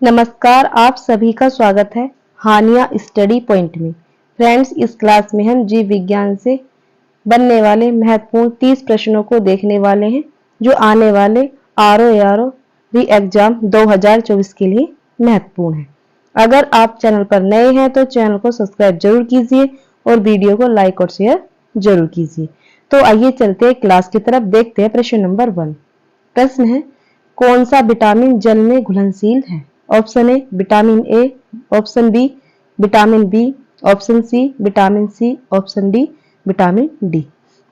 नमस्कार, आप सभी का स्वागत है हानिया स्टडी पॉइंट में। फ्रेंड्स, इस क्लास में हम जीव विज्ञान से बनने वाले महत्वपूर्ण 30 प्रश्नों को देखने वाले हैं जो आने वाले आरओ री एग्जाम 2024 के लिए महत्वपूर्ण है। अगर आप चैनल पर नए हैं तो चैनल को सब्सक्राइब जरूर कीजिए और वीडियो को लाइक और शेयर जरूर कीजिए। तो आइए चलते हैं क्लास की तरफ। देखते हैं प्रश्न नंबर 1। प्रश्न है, कौन सा विटामिन जल में घुलनशील है? Option A vitamin A, option B vitamin B, option C vitamin C, option D vitamin D.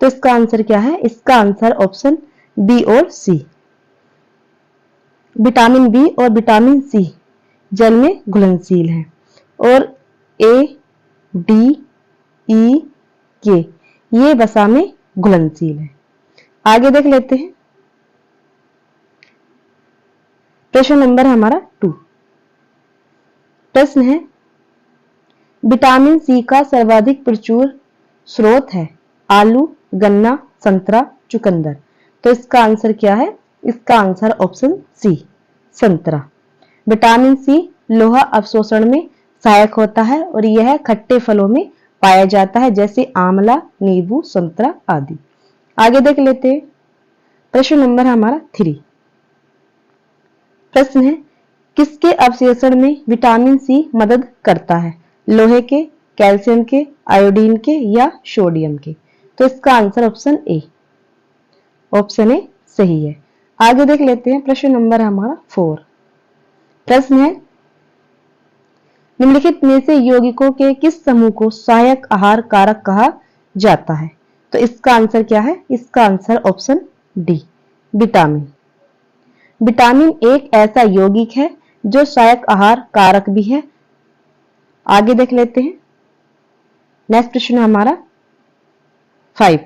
तो इसका आंसर क्या है? इसका आंसर ऑप्शन बी और सी, विटामिन बी और विटामिन सी जल में घुलनशील है। और ए, डी, ई, के ये वसा में घुलनशील है। आगे देख लेते हैं। प्रश्न नंबर हमारा 2। प्रश्न है, विटामिन सी का सर्वाधिक प्रचुर स्रोत है आलू, गन्ना, संतरा, चुकंदर। तो इसका आंसर क्या है? इसका आंसर ऑप्शन सी, संतरा। विटामिन सी लोहा अवशोषण में सहायक होता है और यह खट्टे फलों में पाया जाता है जैसे आंवला, नींबू, संतरा आदि। आगे देख लेते हैं। प्रश्न नंबर हमारा 3। प्रश्न है, किसके अवशोषण में विटामिन सी मदद करता है? लोहे के, कैल्शियम के, आयोडीन के या सोडियम के? तो इसका answer option A, option A सही है। आगे देख लेते हैं। प्रश्न नंबर हमारा 4। प्रश्न है, निम्नलिखित में से यौगिकों के किस समूह को सहायक आहार कारक कहा जाता है? तो इसका आंसर क्या है? इसका answer option D, vitamin. Vitamin एक ऐसा यौगिक है जो सहायक आहार कारक भी है। आगे देख लेते हैं। नेक्स्ट प्रश्न हमारा 5।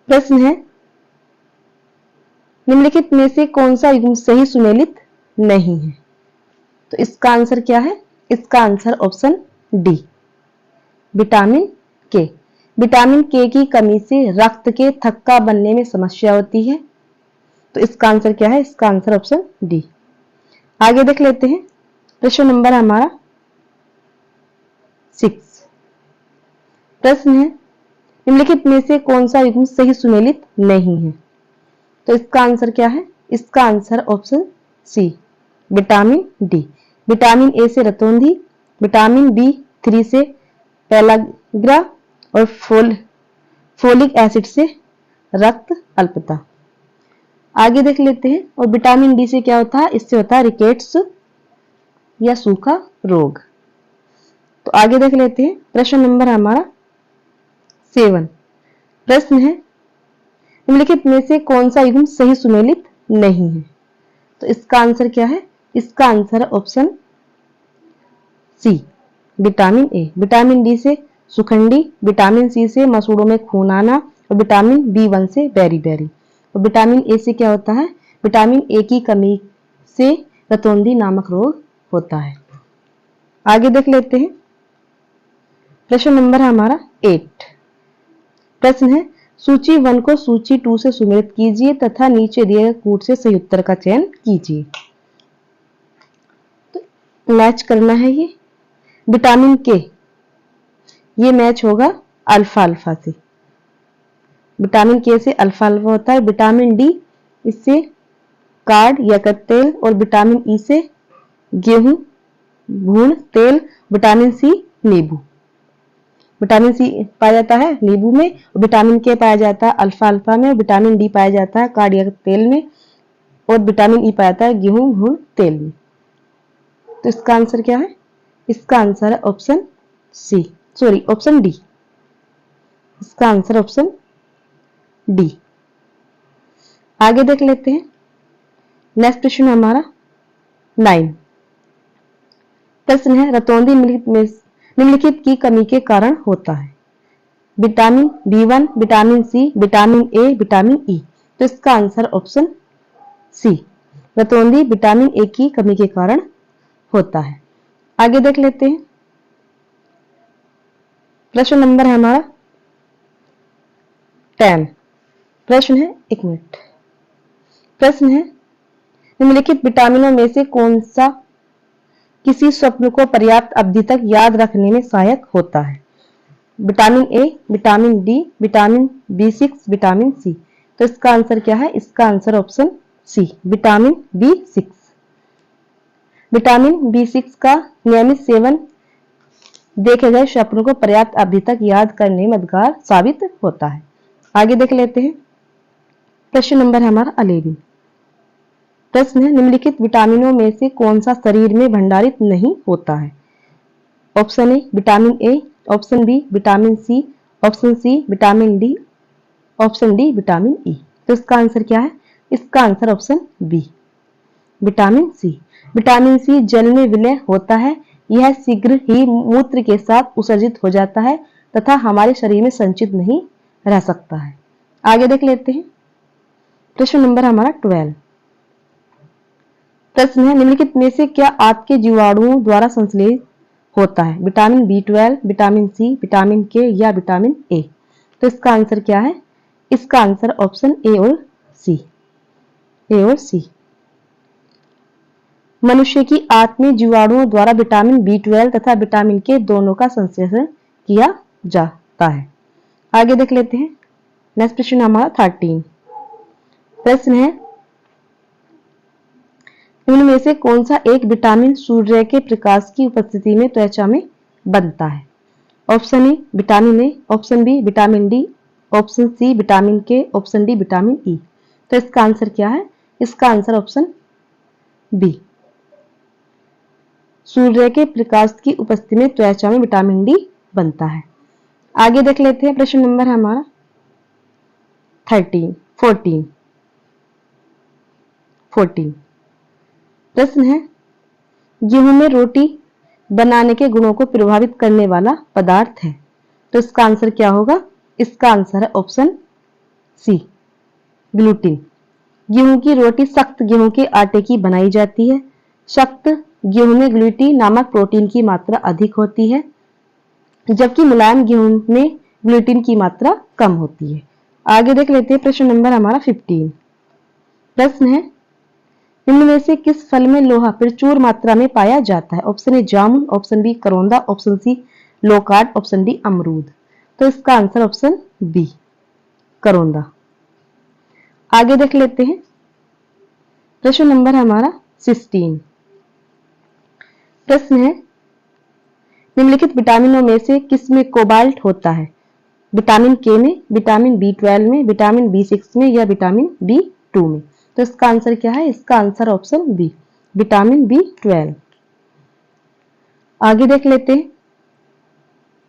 प्रश्न है, निम्नलिखित में से कौन सा युग्म सही सुमेलित नहीं है? तो इसका आंसर क्या है? इसका आंसर ऑप्शन डी, विटामिन के। विटामिन के की कमी से रक्त के थक्का बनने में समस्या होती है। तो इसका आंसर क्या है? इसका आंसर ऑप्शन डी। आगे देख लेते हैं। प्रश्न नंबर हमारा 6। प्रश्न है, निम्नलिखित में से कौन सा युग्म सही सुमेलित नहीं है? तो इसका आंसर क्या है? इसका answer option C, vitamin D. Vitamin A से रतौंधी, विटामिन बी3 से पेलाग्रा और फोलिक एसिड से रक्त अल्पता। आगे देख लेते हैं। और विटामिन डी से क्या होता है? इससे होता है रिकेट्स या सूखा रोग। तो आगे देख लेते हैं। प्रश्न नंबर हमारा 7। प्रश्न है, निम्नलिखित में से कौन सा युग्म सही सुमेलित नहीं है? तो इसका आंसर क्या है? इसका answer option C, vitamin A. Vitamin D से सुखंडी, विटामिन सी से मसूड़ों में खून आना और विटामिन बी1 से बेरी। और विटामिन ए से क्या होता है? विटामिन ए की कमी से रतौंधी नामक रोग होता है। आगे देख लेते हैं। प्रश्न नंबर हमारा 8। प्रश्न है, सूची 1 को सूची 2 से सुमेलित कीजिए तथा नीचे दिए गए कूट से सही उत्तर का चयन कीजिए। तो मैच करना है ये। विटामिन के ये मैच होगा अल्फा से। विटामिन के से अल्फा होता है। विटामिन डी इससे कार्ड या तेल और विटामिन ई से गेहूं भून तेल। विटामिन सी नींबू। विटामिन सी पाया जाता है नींबू में, विटामिन के पाया जाता है अल्फा में, विटामिन डी पाया जाता है कार्ड या तेल में और विटामिन ई पाया जाता है गेहूं भून तेल में। तो इसका आंसर क्या है? इसका आंसर है option C, sorry option D. इसका आंसर ऑप्शन डी। आगे देख लेते हैं। नेक्स्ट प्रश्न हमारा 9। प्रश्न है, रतौंधी निम्नलिखित की कमी के कारण होता है? Vitamin B one, vitamin C, vitamin A, vitamin E. तो इसका आंसर ऑप्शन सी, रतौंधी विटामिन ए की कमी के कारण होता है। आगे देख लेते हैं। प्रश्न नंबर है हमारा 10। प्रश्न है, एक मिनट। प्रश्न है, निम्नलिखित विटामिनों में से कौन सा किसी स्वप्न को पर्याप्त अवधि तक याद रखने में सहायक होता है? Vitamin A, vitamin D, vitamin B6, vitamin C. तो इसका आंसर क्या है? इसका answer option C, vitamin B6। Vitamin B6 का नियमित सेवन देखे गए स्वप्नों को पर्याप्त अवधि तक याद करने में मददगार साबित होता है। आगे देख लेते हैं। प्रश्न नंबर हमारा 11। प्रश्न है, निम्नलिखित विटामिनों में से कौन सा शरीर में भंडारित नहीं होता है? Option A vitamin A, option B vitamin C, option C vitamin D, option D vitamin E. तो इसका आंसर क्या है? इसका answer option B, vitamin C. Vitamin C जल में विलय होता है। यह शीघ्र ही मूत्र के साथ उत्सर्जित हो जाता है तथा हमारे शरीर में संचित नहीं रह सकता है। आगे देख लेते हैं। प्रश्न नंबर हमारा 12। प्रश्न है, निम्नलिखित में से क्या आपके जीवाणुओं द्वारा संश्लेषित होता है? Vitamin B12, vitamin C, vitamin के या विटामिन ए। तो इसका आंसर क्या है? इसका आंसर ऑप्शन ए और सी, ए और सी। मनुष्य की आंत में जीवाणुओं द्वारा विटामिन B12 तथा विटामिन के दोनों का संश्लेषण किया जाता है। आगे देख लेते हैं। नेक्स्ट प्रश्न हमारा 13। प्रश्न है, इनमें से कौन सा एक विटामिन सूर्य के प्रकाश की उपस्थिति में त्वचा में बनता है? Option A vitamin A, option B vitamin D, option C vitamin K, option D vitamin E. तो इसका आंसर क्या है? इसका आंसर ऑप्शन बी, सूर्य के प्रकाश की उपस्थिति में त्वचा में विटामिन डी बनता है। आगे देख लेते हैं। प्रश्न नंबर हमारा 14। प्रश्न है, गेहूं में रोटी बनाने के गुणों को प्रभावित करने वाला पदार्थ है। तो इसका आंसर क्या होगा? इसका आंसर है ऑप्शन सी, ग्लूटीन। गेहूं की रोटी सख्त गेहूं के आटे की बनाई जाती है। सख्त गेहूं में ग्लूटीन नामक प्रोटीन की मात्रा अधिक होती है, जबकि मुलायम गेहूं में ग्लूटीन की मात्रा कम होती है। आगे देख लेते हैं। प्रश्न नंबर हमारा 15। प्रश्न है, निम्न में से किस फल में लोहा प्रचुर मात्रा में पाया जाता है? ऑप्शन ए जामुन, ऑप्शन बी करौंदा, ऑप्शन सी लोकार्ड, ऑप्शन डी अमरूद। तो इसका आंसर ऑप्शन बी, करौंदा। आगे देख लेते हैं। प्रश्न नंबर हमारा 16। प्रश्न है, निम्नलिखित विटामिनों में से किसमें कोबाल्ट होता है? विटामिन के में, विटामिन B12 में, विटामिन B6 में या विटामिन B2 में। तो इसका आंसर क्या है? इसका answer option B, vitamin B12। आगे देख लेते हैं।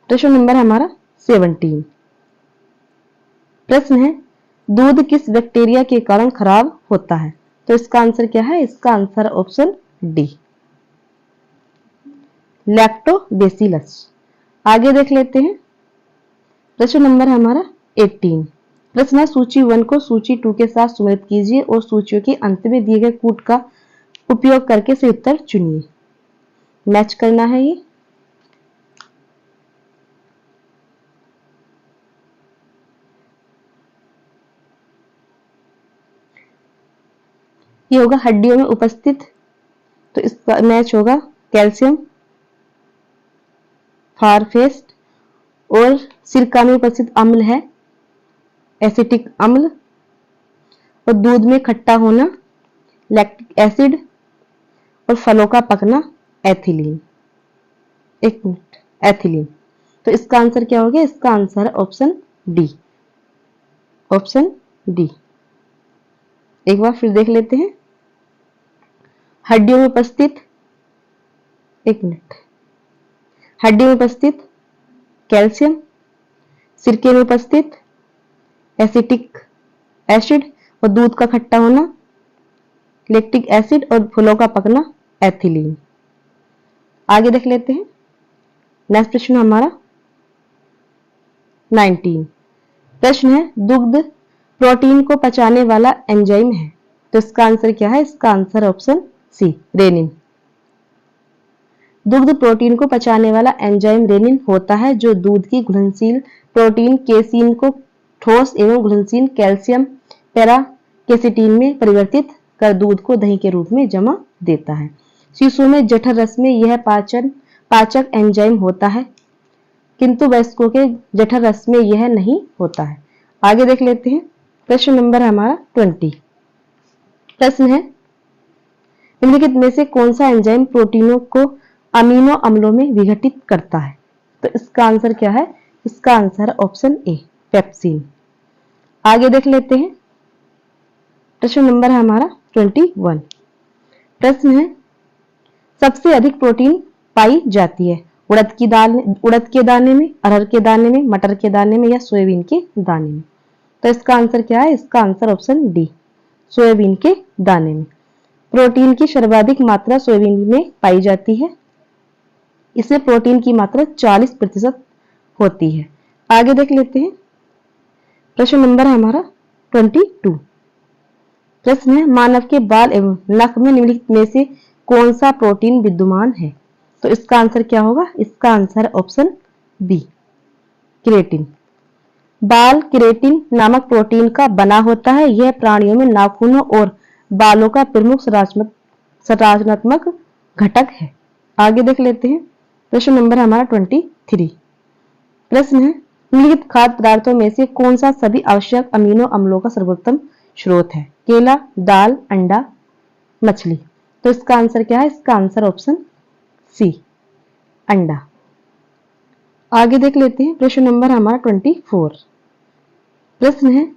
प्रश्न नंबर हमारा 17। प्रश्न है, दूध किस बैक्टीरिया के कारण खराब होता है? तो इसका आंसर क्या है? इसका आंसर ऑप्शन डी, लैक्टोबैसिलस। आगे देख लेते हैं। प्रश्न नंबर हमारा 18। प्रश्न है, सूची 1 को सूची 2 के साथ सुमेलित कीजिए और सूचियों के अंत में दिए गए कूट का उपयोग करके सही उत्तर चुनिए। मैच करना है ये होगा हड्डियों में उपस्थित, तो इसका मैच होगा कैल्शियम, फारफेस्ट। और सिरका में उपस्थित अम्ल है एसिटिक अम्ल। और दूध में खट्टा होना लैक्टिक एसिड। और फलों का पकना एथिलीन। एक मिनट, एथिलीन। तो इसका आंसर क्या हो गया? इसका answer option D, option D. एक बार फिर देख लेते हैं। हड्डियों में उपस्थित, एक मिनट, हड्डियों में उपस्थित कैल्शियम, सिरके में उपस्थित एसिटिक एसिड और दूध का खट्टा होना लैक्टिक एसिड और फलों का पकना एथिलीन। आगे देख लेते हैं। नेक्स्ट प्रश्न हमारा 19। प्रश्न है, दुग्ध प्रोटीन को पचाने वाला एंजाइम है। तो इसका आंसर क्या है? इसका आंसर ऑप्शन सी, रेनिन। दुग्ध प्रोटीन को पचाने वाला एंजाइम रेनिन होता है, जो दूध की घुलनशील प्रोटीन केसीन को ठोस एवं घुलनशील कैल्शियम पैराकेसिटीन में परिवर्तित कर दूध को दही के रूप में जमा देता है। शिशु में जठर रस में यह पाचक एंजाइम होता है, किंतु वयस्कों के जठर रस में यह नहीं होता है। आगे देख लेते हैं। प्रश्न नंबर हमारा 20। प्रश्न है, निम्नलिखित में से कौन सा एंजाइम प्रोटीनों को अमीनो अम्लों में विघटित करता है? तो इसका आंसर क्या है? इसका आंसर ऑप्शन ए, पेप्सिन। आगे देख लेते हैं। प्रश्न नंबर हमारा 21। प्रश्न है, सबसे अधिक प्रोटीन पाई जाती है उड़द के दाने में, अरहर के दाने में, मटर के दाने में या सोयाबीन के दाने में? तो इसका आंसर क्या है? इसका आंसर ऑप्शन डी, सोयाबीन के दाने में। प्रोटीन की सर्वाधिक मात्रा सोयाबीन में पाई जाती है। इसमें प्रोटीन की मात्रा 40% होती है। आगे देख लेते हैं। प्रश्न नंबर हमारा 22। प्रश्न है, मानव के बाल एवं नख में निम्नलिखित में से कौन सा प्रोटीन विद्यमान है? तो इसका आंसर क्या होगा? इसका आंसर ऑप्शन बी, केराटिन। बाल केराटिन नामक प्रोटीन का बना होता है। यह प्राणियों में नाखूनों और बालों का प्रमुख संरचनात्मक घटक है। आगे देख लेते हैं। प्रश्न नंबर हमारा 23। प्रश्न है, निम्नलिखित खाद्य पदार्थों में से कौन सा सभी आवश्यक अमीनो अम्लों का सर्वोत्तम स्रोत है? केला, दाल, अंडा, मछली? तो इसका आंसर क्या है? इसका आंसर ऑप्शन सी, अंडा। आगे देख लेते हैं। प्रश्न नंबर हमारा 24। प्रश्न है,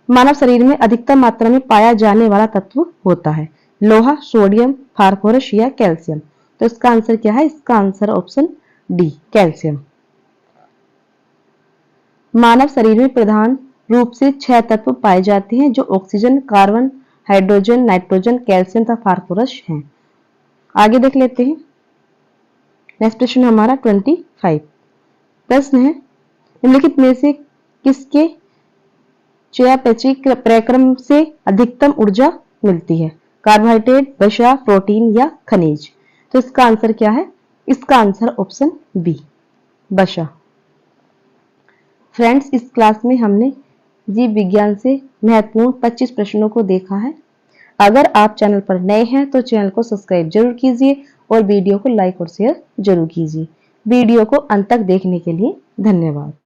मानव शरीर में अधिकतम मात्रा में पाया जाने वाला तत्व होता है? लोहा, सोडियम, फास्फोरस या कैल्शियम? तो इसका आंसर क्या है? इसका आंसर ऑप्शन डी, कैल्शियम। मानव शरीर में प्रधान रूप से 6 तत्व पाए जाते हैं, जो oxygen, carbon, hydrogen, nitrogen, calcium तथा फास्फोरस हैं। आगे देख लेते हैं। नेक्स्ट प्रश्न हमारा 25। प्रश्न है, निम्नलिखित में से किसके चयापचयी प्रक्रम से अधिकतम ऊर्जा मिलती है? कार्बोहाइड्रेट, वसा, प्रोटीन या खनिज? तो इसका आंसर क्या है? इसका आंसर ऑप्शन बी, वसा। फ्रेंड्स, इस क्लास में हमने जीव विज्ञान से महत्वपूर्ण 25 प्रश्नों को देखा है। अगर आप चैनल पर नए हैं तो चैनल को सब्सक्राइब जरूर कीजिए और वीडियो को लाइक और शेयर जरूर कीजिए। वीडियो को अंत तक देखने के लिए धन्यवाद।